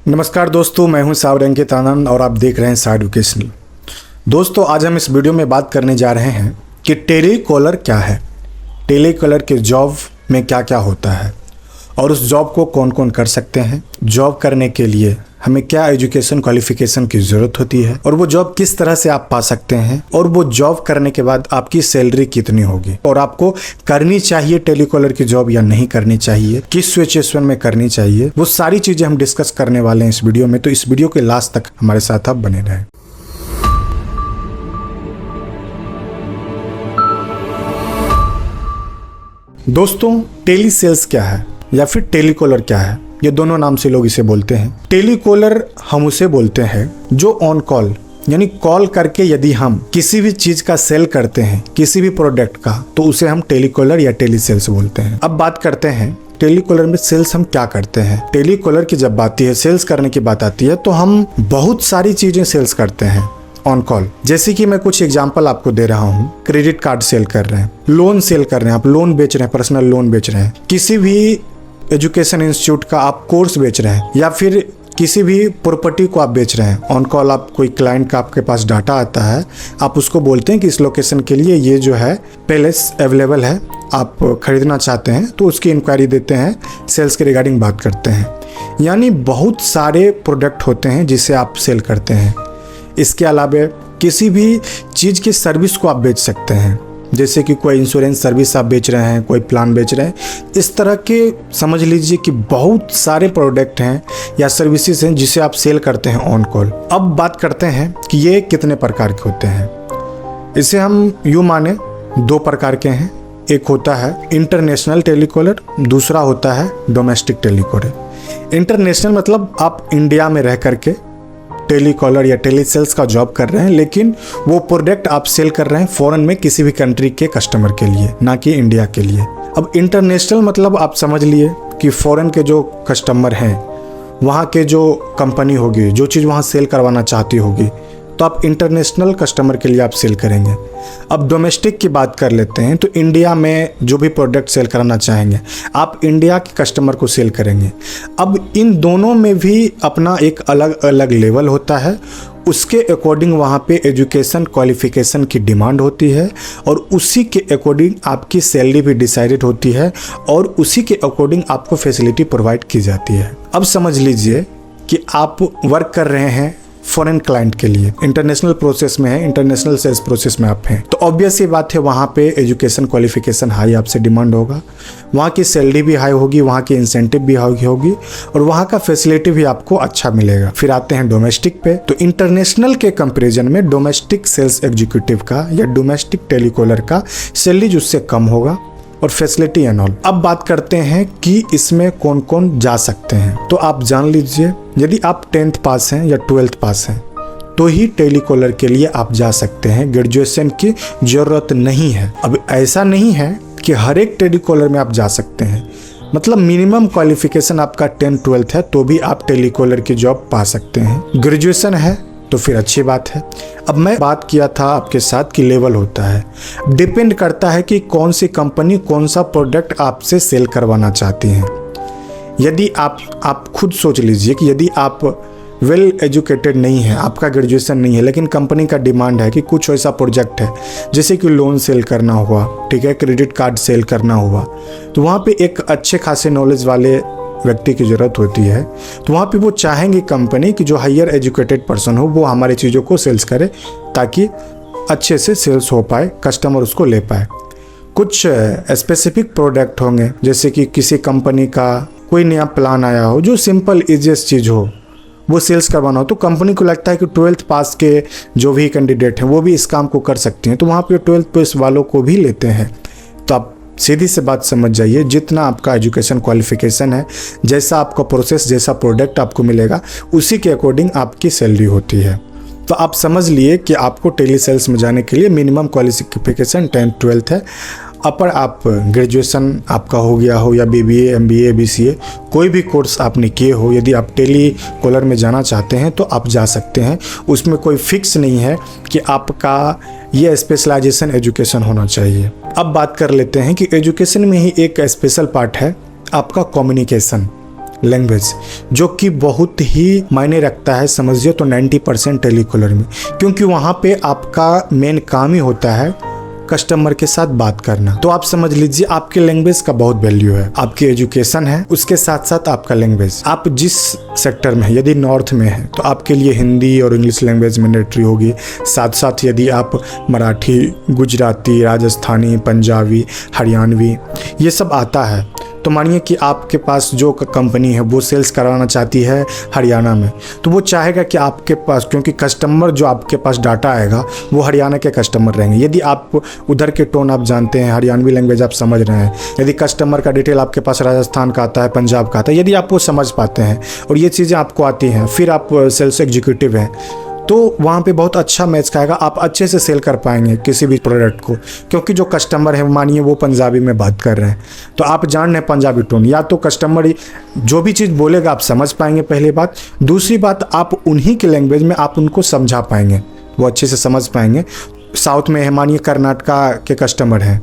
नमस्कार दोस्तों, मैं हूं सावरंकित आनंद और आप देख रहे हैं सा एजुकेशनल। दोस्तों, आज हम इस वीडियो में बात करने जा रहे हैं कि टेलीकॉलर क्या है, टेलीकॉलर के जॉब में क्या क्या होता है और उस जॉब को कौन कौन कर सकते हैं। जॉब करने के लिए हमें क्या एजुकेशन क्वालिफिकेशन की ज़रूरत होती है और वो जॉब किस तरह से आप पा सकते हैं और वो जॉब करने के बाद आपकी सैलरी कितनी होगी और आपको करनी चाहिए टेलीकॉलर की जॉब या नहीं करनी चाहिए, किस सिचुएशन में करनी चाहिए, वो सारी चीज़ें हम डिस्कस करने वाले हैं इस वीडियो में। तो इस वीडियो के लास्ट तक हमारे साथ आप बने रहें। दोस्तों, टेली सेल्स क्या है या फिर टेलीकॉलर क्या है, ये दोनों नाम से लोग इसे बोलते हैं। टेलीकॉलर हम उसे बोलते हैं जो ऑन कॉल यानी कॉल करके यदि हम किसी भी चीज का सेल करते हैं, किसी भी प्रोडक्ट का, तो उसे हम टेलीकॉलर या टेली सेल्स बोलते हैं। अब बात करते हैं टेलीकॉलर में सेल्स हम क्या करते हैं। टेलीकॉलर की जब बात आती है, सेल्स करने की बात आती है, तो हम बहुत सारी चीजें सेल्स करते हैं ऑन कॉल। जैसे कि मैं कुछ एग्जांपल आपको दे रहा हूँ। क्रेडिट कार्ड सेल कर रहे हैं, लोन सेल कर रहे हैं, आप लोन बेच रहे हैं, पर्सनल लोन बेच रहे हैं, किसी भी एजुकेशन इंस्टीट्यूट का आप कोर्स बेच रहे हैं या फिर किसी भी प्रॉपर्टी को आप बेच रहे हैं। ऑन कॉल आप कोई क्लाइंट का आपके पास डाटा आता है, आप उसको बोलते हैं कि इस लोकेशन के लिए ये जो है पैलेस अवेलेबल है, आप खरीदना चाहते हैं, तो उसकी इंक्वायरी देते हैं, सेल्स के रिगार्डिंग बात करते हैं। यानी बहुत सारे प्रोडक्ट होते हैं जिसे आप सेल करते हैं। इसके अलावा किसी भी चीज़ की सर्विस को आप बेच सकते हैं, जैसे कि कोई इंश्योरेंस सर्विस आप बेच रहे हैं, कोई प्लान बेच रहे हैं। इस तरह के समझ लीजिए कि बहुत सारे प्रोडक्ट हैं या सर्विसेज हैं जिसे आप सेल करते हैं ऑन कॉल। अब बात करते हैं कि ये कितने प्रकार के होते हैं। इसे हम यूँ माने दो प्रकार के हैं। एक होता है इंटरनेशनल टेलीकॉलर, दूसरा होता है डोमेस्टिक टेलीकॉलर। इंटरनेशनल मतलब आप इंडिया में रह करके टेलीकॉलर या टेली सेल्स का जॉब कर रहे हैं, लेकिन वो प्रोडक्ट आप सेल कर रहे हैं फॉरेन में किसी भी कंट्री के कस्टमर के लिए, ना कि इंडिया के लिए। अब इंटरनेशनल मतलब आप समझ लिए कि फॉरेन के जो कस्टमर हैं, वहाँ के जो कंपनी होगी, जो चीज़ वहाँ सेल करवाना चाहती होगी, तो आप इंटरनेशनल कस्टमर के लिए आप सेल करेंगे। अब डोमेस्टिक की बात कर लेते हैं, तो इंडिया में जो भी प्रोडक्ट सेल कराना चाहेंगे, आप इंडिया के कस्टमर को सेल करेंगे। अब इन दोनों में भी अपना एक अलग अलग लेवल होता है, उसके अकॉर्डिंग वहाँ पे एजुकेशन क्वालिफिकेशन की डिमांड होती है और उसी के अकॉर्डिंग आपकी सैलरी भी डिसाइडेड होती है और उसी के अकॉर्डिंग आपको फैसिलिटी प्रोवाइड की जाती है। अब समझ लीजिए कि आप वर्क कर रहे हैं फॉरेन क्लाइंट के लिए, इंटरनेशनल प्रोसेस में है, इंटरनेशनल सेल्स प्रोसेस में आप हैं, तो ऑब्वियस ये बात है वहाँ पे एजुकेशन क्वालिफिकेशन हाई आपसे डिमांड होगा, वहाँ की सैलरी भी हाई होगी, वहाँ की इंसेंटिव भी हाई होगी और वहाँ का फैसिलिटी भी आपको अच्छा मिलेगा। फिर आते हैं डोमेस्टिक पे, तो इंटरनेशनल के कंपेरिजन में डोमेस्टिक सेल्स एग्जीक्यूटिव का या डोमेस्टिक टेलीकॉलर का सैलरी उससे कम होगा और फैसिलिटी एंड ऑल। अब बात करते हैं कि इसमें कौन कौन जा सकते हैं। तो आप जान लीजिए, यदि आप 10th पास हैं या 12th पास हैं तो ही टेलीकॉलर के लिए आप जा सकते हैं, ग्रेजुएशन की जरूरत नहीं है। अब ऐसा नहीं है कि हर एक टेलीकॉलर में आप जा सकते हैं, मतलब मिनिमम क्वालिफिकेशन आपका 10th 12th है तो भी आप टेलीकॉलर की जॉब पा सकते हैं। ग्रेजुएशन है तो फिर अच्छी बात है। अब मैं बात किया था आपके साथ कि लेवल होता है, डिपेंड करता है कि कौन सी कंपनी कौन सा प्रोडक्ट आपसे सेल करवाना चाहती है। यदि आप खुद सोच लीजिए कि यदि आप वेल एजुकेटेड नहीं है, आपका ग्रेजुएशन नहीं है, लेकिन कंपनी का डिमांड है कि कुछ ऐसा प्रोजेक्ट है जैसे कि लोन सेल करना हुआ, ठीक है, क्रेडिट कार्ड सेल करना हुआ, तो वहाँ पे एक अच्छे खासे नॉलेज वाले व्यक्ति की ज़रूरत होती है। तो वहाँ पे वो चाहेंगे कंपनी की जो हायर एजुकेटेड पर्सन हो वो हमारी चीज़ों को सेल्स करे ताकि अच्छे से सेल्स हो पाए, कस्टमर उसको ले पाए। कुछ स्पेसिफिक प्रोडक्ट होंगे, जैसे कि किसी कंपनी का कोई नया प्लान आया हो जो सिंपल ईजीएस्ट चीज़ हो, वो सेल्स करवाना हो, तो कंपनी को लगता है कि 12th पास के जो भी कैंडिडेट हैं वो भी इस काम को कर सकते हैं, तो वहाँ पे 12th पास वालों को भी लेते हैं। तो आप सीधी से बात समझ जाइए, जितना आपका एजुकेशन क्वालिफिकेशन है, जैसा आपका प्रोसेस, जैसा प्रोडक्ट आपको मिलेगा, उसी के अकॉर्डिंग आपकी सैलरी होती है। तो आप समझ लिए कि आपको टेली सेल्स में जाने के लिए मिनिमम क्वालिफिकेशन 10th 12th है। अपर आप ग्रेजुएशन आपका हो गया हो या BBA MBA BCA कोई भी कोर्स आपने किए हो, यदि आप टेली कॉलर में जाना चाहते हैं तो आप जा सकते हैं। उसमें कोई फिक्स नहीं है कि आपका ये स्पेशलाइजेशन एजुकेशन होना चाहिए। अब बात कर लेते हैं कि एजुकेशन में ही एक स्पेशल पार्ट है आपका कम्युनिकेशन। लैंग्वेज, जो कि बहुत ही मायने रखता है समझिए तो 90% टेलीकॉलर में, क्योंकि वहाँ पे आपका मेन काम ही होता है कस्टमर के साथ बात करना। तो आप समझ लीजिए आपके लैंग्वेज का बहुत वैल्यू है, आपकी एजुकेशन है, उसके साथ साथ आपका लैंग्वेज। आप जिस सेक्टर में, यदि नॉर्थ में है तो आपके लिए हिंदी और इंग्लिश लैंग्वेज मैंडेटरी होगी। साथ साथ यदि आप मराठी, गुजराती, राजस्थानी, पंजाबी, हरियाणवी ये सब आता है, तो मानिए कि आपके पास जो कंपनी है वो सेल्स कराना चाहती है हरियाणा में, तो वो चाहेगा कि आपके पास, क्योंकि कस्टमर जो आपके पास डाटा आएगा वो हरियाणा के कस्टमर रहेंगे। यदि आप उधर के टोन आप जानते हैं, हरियाणवी लैंग्वेज आप समझ रहे हैं, यदि कस्टमर का डिटेल आपके पास राजस्थान का आता है, पंजाब का आता है, यदि आप वो समझ पाते हैं और ये चीज़ें आपको आती हैं, फिर आप सेल्स एग्जीक्यूटिव हैं, तो वहाँ पे बहुत अच्छा मैच खाएगा। आप अच्छे से सेल कर पाएंगे किसी भी प्रोडक्ट को, क्योंकि जो कस्टमर है मानिए वो पंजाबी में बात कर रहे हैं, तो आप जान रहे हैं पंजाबी टोन, या तो कस्टमर जो भी चीज़ बोलेगा आप समझ पाएंगे, पहली बात। दूसरी बात, आप उन्हीं के लैंग्वेज में आप उनको समझा पाएंगे, वो अच्छे से समझ पाएंगे। साउथ में है, मानिए कर्नाटका के कस्टमर हैं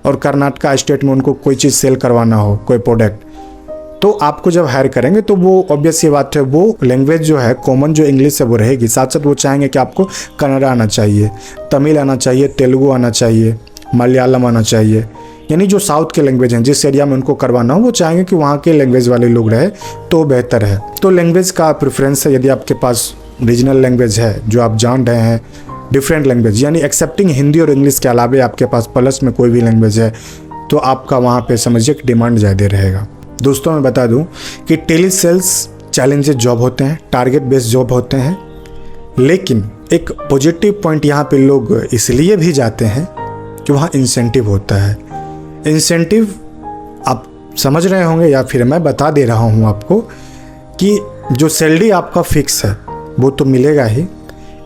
और कर्नाटका स्टेट में उनको कोई चीज़ सेल करवाना हो, कोई प्रोडक्ट, तो आपको जब हायर करेंगे तो वो ऑब्वियस ये बात है, वो लैंग्वेज जो है कॉमन जो इंग्लिश है वो रहेगी। साथ साथ वो चाहेंगे कि आपको कन्नड़ा आना चाहिए, तमिल आना चाहिए, तेलुगु आना चाहिए, मलयालम आना चाहिए, यानी जो साउथ के लैंग्वेज हैं जिस एरिया में उनको करवाना हो वो चाहेंगे कि वहाँ के लैंग्वेज वाले लोग रहे तो बेहतर है। तो लैंग्वेज का प्रेफरेंस है, यदि आपके पास रीजनल लैंग्वेज है जो आप जान रहे हैं, डिफरेंट लैंग्वेज यानी एक्सेप्टिंग हिंदी और इंग्लिश के अलावा आपके पास प्लस में कोई भी लैंग्वेज है, तो आपका वहाँ पे समझिए डिमांड ज़्यादा रहेगा। दोस्तों मैं बता दूं कि टेली सेल्स चैलेंजेस जॉब होते हैं, टारगेट बेस्ड जॉब होते हैं, लेकिन एक पॉजिटिव पॉइंट यहाँ पे लोग इसलिए भी जाते हैं कि वहाँ इंसेंटिव होता है। इंसेंटिव आप समझ रहे होंगे या फिर मैं बता दे रहा हूँ आपको कि जो सैलरी आपका फिक्स है वो तो मिलेगा ही,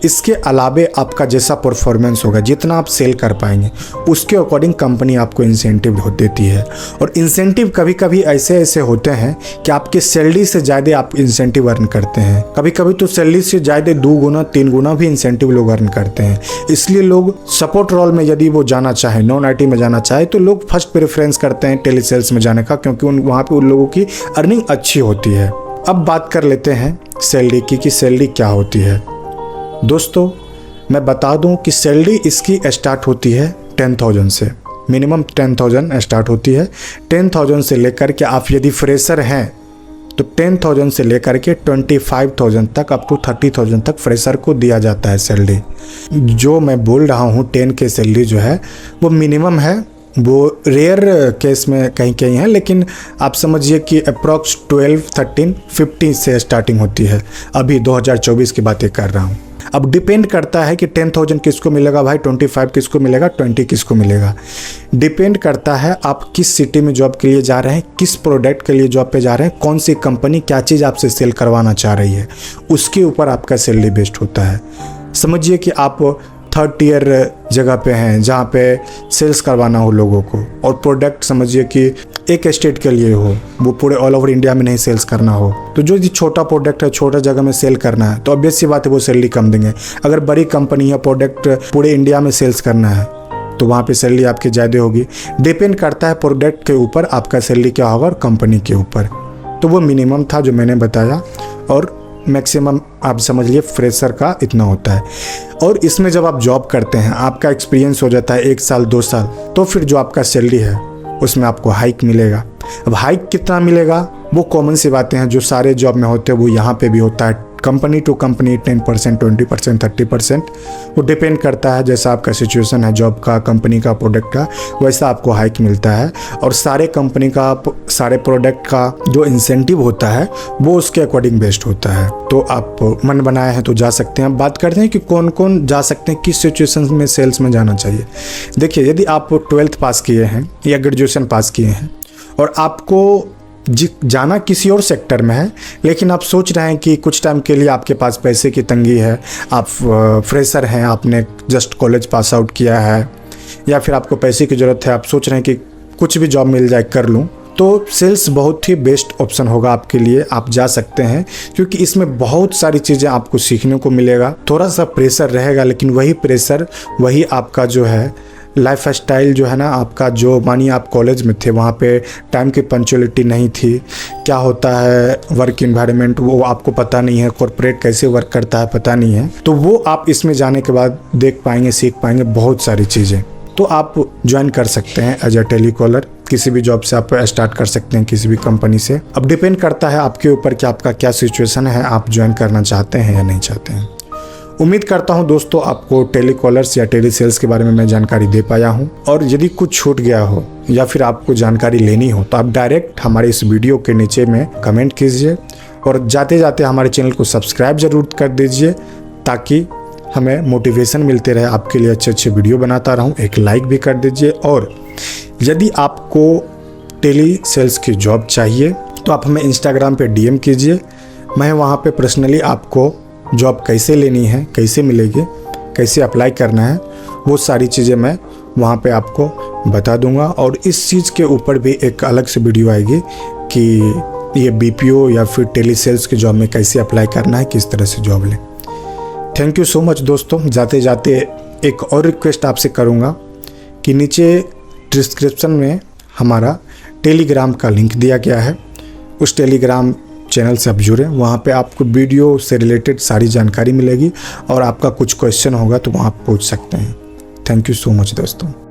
इसके अलावे आपका जैसा परफॉर्मेंस होगा, जितना आप सेल कर पाएंगे उसके अकॉर्डिंग कंपनी आपको इंसेंटिव देती है। और इंसेंटिव कभी कभी ऐसे होते हैं कि आपके सैलरी से ज़्यादा आप इंसेंटिव अर्न करते हैं, कभी कभी तो सैलरी से ज़्यादा 2 गुना 3 गुना भी इंसेंटिव लोग अर्न करते हैं। इसलिए लोग सपोर्ट रोल में यदि वो जाना चाहे, नॉन IT में जाना चाहे, तो लोग फर्स्ट प्रेफरेंस करते हैं टेली सेल्स में जाने का, क्योंकि वहाँ पर उन लोगों की अर्निंग अच्छी होती है। अब बात कर लेते हैं सैलरी की कि सैलरी क्या होती है। दोस्तों मैं बता दूं कि सैलरी इसकी स्टार्ट होती है 10,000 से, मिनिमम 10,000 स्टार्ट होती है। 10,000 से लेकर के आप यदि फ्रेशर हैं तो 10,000 से लेकर के 25,000 तक, अप टू 30,000 तक फ्रेशर को दिया जाता है सैलरी। जो मैं बोल रहा हूँ 10 के सैलरी जो है वो मिनिमम है, वो रेयर केस में कहीं कहीं है, लेकिन आप समझिए कि अप्रॉक्स 12, 13, 15 से स्टार्टिंग होती है। अभी 2024 की बातें कर रहा हूँ। अब डिपेंड करता है कि 10,000 किसको मिलेगा भाई, 25 किसको मिलेगा, 20 किसको मिलेगा। डिपेंड करता है आप किस सिटी में जॉब के लिए जा रहे हैं, किस प्रोडक्ट के लिए जॉब पे जा रहे हैं, कौन सी कंपनी क्या चीज़ आपसे सेल करवाना चाह रही है, उसके ऊपर आपका सैलरी बेस्ड होता है। समझिए कि आप 3rd टियर जगह पे हैं जहाँ पे सेल्स करवाना हो लोगों को, और प्रोडक्ट समझिए कि एक स्टेट के लिए हो, वो पूरे ऑल ओवर इंडिया में नहीं सेल्स करना हो, तो जो छोटा प्रोडक्ट है छोटा जगह में सेल करना है तो ऑब्वियस सी बात है वो सैलरी कम देंगे। अगर बड़ी कंपनी है, प्रोडक्ट पूरे इंडिया में सेल्स करना है तो वहाँ पे सैलरी आपकी ज़्यादा होगी। डिपेंड करता है प्रोडक्ट के ऊपर आपका सैलरी क्या होगा और कंपनी के ऊपर। तो वो मिनिमम था जो मैंने बताया, और मैक्सिमम आप समझ लिए फ्रेशर का इतना होता है। और इसमें जब आप जॉब करते हैं, आपका एक्सपीरियंस हो जाता है 1 साल 2 साल, तो फिर जो आपका सैलरी है उसमें आपको हाइक मिलेगा। अब हाइक कितना मिलेगा वो कॉमन सी बातें हैं जो सारे जॉब में होते हैं, वो यहाँ पे भी होता है। कंपनी टू कंपनी 10%, 20%, 30%, वो डिपेंड करता है जैसा आपका सिचुएशन है जॉब का, कंपनी का, प्रोडक्ट का, वैसा आपको हाइक मिलता है। और सारे कंपनी का, सारे प्रोडक्ट का जो इंसेंटिव होता है वो उसके अकॉर्डिंग बेस्ड होता है। तो आप मन बनाए हैं तो जा सकते हैं। बात करते हैं कि कौन कौन जा सकते हैं, किस सिचुएशन में सेल्स में जाना चाहिए। देखिए, यदि आप 12th पास किए हैं या ग्रेजुएशन पास किए हैं और आपको जाना किसी और सेक्टर में है, लेकिन आप सोच रहे हैं कि कुछ टाइम के लिए आपके पास पैसे की तंगी है, आप फ्रेशर हैं, आपने जस्ट कॉलेज पास आउट किया है, या फिर आपको पैसे की ज़रूरत है, आप सोच रहे हैं कि कुछ भी जॉब मिल जाए कर लूँ, तो सेल्स बहुत ही बेस्ट ऑप्शन होगा आपके लिए। आप जा सकते हैं क्योंकि इसमें बहुत सारी चीज़ें आपको सीखने को मिलेगा। थोड़ा सा प्रेशर रहेगा, लेकिन वही प्रेशर, वही आपका जो है लाइफ स्टाइल जो है ना आपका, जो मानिए आप कॉलेज में थे वहाँ पे टाइम की पंक्चुअलिटी नहीं थी, क्या होता है वर्क इन्वायरमेंट वो आपको पता नहीं है, कॉर्पोरेट कैसे वर्क करता है पता नहीं है, तो वो आप इसमें जाने के बाद देख पाएंगे, सीख पाएंगे बहुत सारी चीज़ें। तो आप ज्वाइन कर सकते हैं एज अ टेलीकॉलर, किसी भी जॉब से आप स्टार्ट कर सकते हैं, किसी भी कंपनी से। अब डिपेंड करता है आपके ऊपर कि आपका क्या सिचुएशन है, आप ज्वाइन करना चाहते हैं या नहीं चाहते हैं। उम्मीद करता हूं दोस्तों आपको टेलीकॉलर्स या टेली सेल्स के बारे में मैं जानकारी दे पाया हूं, और यदि कुछ छूट गया हो या फिर आपको जानकारी लेनी हो तो आप डायरेक्ट हमारे इस वीडियो के नीचे में कमेंट कीजिए, और जाते जाते हमारे चैनल को सब्सक्राइब जरूर कर दीजिए ताकि हमें मोटिवेशन मिलते रहे, आपके लिए अच्छे अच्छे वीडियो बनाता रहूं। एक लाइक भी कर दीजिए, और यदि आपको टेली सेल्स की जॉब चाहिए तो आप हमें इंस्टाग्राम पे डीएम कीजिए, मैं वहाँ पे पर्सनली आपको जॉब कैसे लेनी है, कैसे मिलेगी, कैसे अप्लाई करना है, वो सारी चीज़ें मैं वहाँ पे आपको बता दूंगा। और इस चीज़ के ऊपर भी एक अलग से वीडियो आएगी कि ये बीपीओ या फिर टेली सेल्स की जॉब में कैसे अप्लाई करना है, किस तरह से जॉब लें। थैंक यू सो मच दोस्तों। जाते जाते एक और रिक्वेस्ट आपसे करूँगा कि नीचे डिस्क्रिप्शन में हमारा टेलीग्राम का लिंक दिया गया है, उस टेलीग्राम चैनल से आप जुड़ें, वहाँ पे आपको वीडियो से रिलेटेड सारी जानकारी मिलेगी, और आपका कुछ क्वेश्चन होगा तो वहाँ आप पूछ सकते हैं। थैंक यू सो मच दोस्तों।